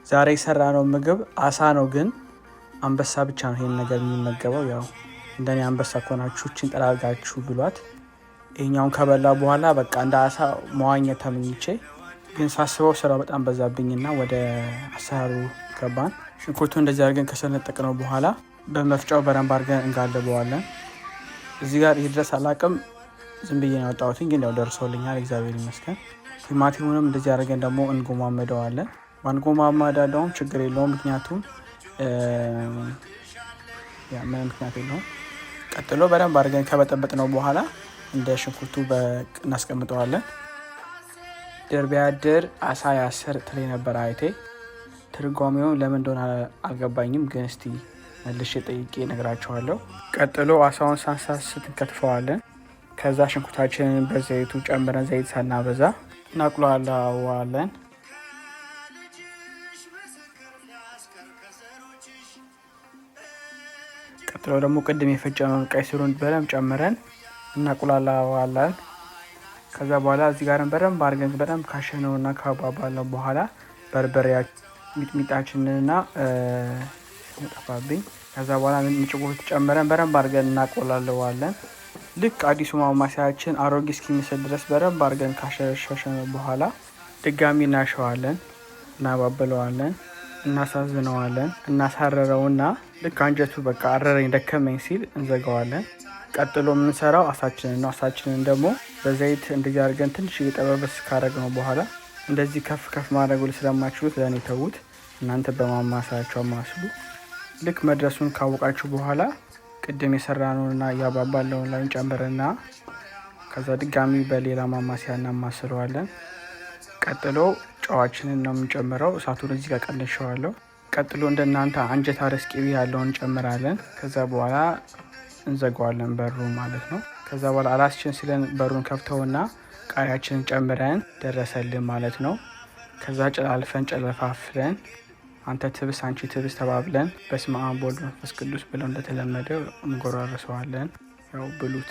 ዛሬ የሰራነው ምግብ አሳ ነው፣ ግን አንበሳ ብቻ ነው ይሄን ነገር የሚመገበው። ያው እንደኔ አንበሳ ከሆናችሁ እቺን ጠራርጋችሁ ብሏት። ይሄኛውን ከበላ በኋላ በቃ እንደ አሳ መዋኘት ተመኝቼ፣ ግን ሳስበው ስራው በጣም በዛብኝና ወደ አሰራሩ ገባን። ሽንኩርቱን እንደዚህ አድርገን ከሰነጠቅነው በኋላ በመፍጫው በደንብ አድርገን እንጋልበዋለን። እዚህ ጋር ይህ ድረስ አላቅም፣ ዝም ብዬ ነው ያወጣሁት፣ ግን ያው ደርሶልኛል፣ እግዚአብሔር ይመስገን። ቲማቲሙንም እንደዚህ አድርገን ደግሞ እንጎማመደዋለን። ባንጎማመዳውም ችግር የለውም፣ ምክንያቱም ምንም ምክንያት የለውም። ቀጥሎ በደንብ አድርገን ከበጠበጥ ነው በኋላ እንደ ሽንኩርቱ እናስቀምጠዋለን። ድር ቢያድር አሳ ያስር ትል ነበር አይቴ። ትርጓሜውን ለምን እንደሆነ አልገባኝም፣ ግን እስቲ መልሼ ጠይቄ እነግራቸዋለሁ። ቀጥሎ አሳውን ሳንሳስት እንከትፈዋለን። ከዛ ሽንኩርታችንን በዘይቱ ጨምረን ዘይት ሳናበዛ እናቁላለዋለን። ቀጥሎ ደግሞ ቅድም የፈጨነውን ቀይ ስሩን በደንብ ጨምረን እናቁላለዋለን። ከዛ በኋላ እዚህ ጋር በደንብ አድርገን በደንብ ካሸነውና ካባባለው በኋላ በርበሬ ሚጥሚጣችንንና ጠፋብኝ። ከዛ በኋላ ምንጭቁት ጨምረን በደንብ አድርገን እናቆላለዋለን። ልክ አዲሱ ማማሰያችን አሮጌ እስኪመስል ድረስ በደንብ አድርገን ካሸሸነው በኋላ ድጋሚ እናሸዋለን፣ እናባበለዋለን፣ እናሳዝነዋለን፣ እናሳረረውና ልክ አንጀቱ በቃ አረረኝ ደከመኝ ሲል እንዘጋዋለን። ቀጥሎ የምንሰራው አሳችንን ነው። አሳችንን ደግሞ በዘይት እንደዚህ አድርገን ትንሽ እየጠበበስ ካደረግነው በኋላ እንደዚህ ከፍ ከፍ ማድረጉ ስለማችሉት ለእኔ ተዉት፣ እናንተ በማማሳያቸው ማስሉ። ልክ መድረሱን ካወቃችሁ በኋላ ቅድም የሰራነውና እያባባለውን ላይ ጨምርና ከዛ ድጋሚ በሌላ ማማሲያ እናማስለዋለን። ቀጥሎ ጨዋችንን ነው የምንጨምረው። እሳቱን እዚህ ጋር ቀንሼዋለሁ። ቀጥሎ እንደናንተ አንጀት አረስ ቅቤ ያለውን እንጨምራለን። ከዛ በኋላ እንዘጋዋለን በሩ ማለት ነው። ከዛ በኋላ አላስችን ሲለን በሩን ከፍተውና ቃሪያችንን ጨምረን ደረሰልን ማለት ነው። ከዛ ጨላልፈን ጨለፋፍለን አንተ ትብስ አንቺ ትብስ ተባብለን በስመ አብ ወወልድ ወመንፈስ ቅዱስ ብለው እንደተለመደው እንጎራርሰዋለን። ያው ብሉት።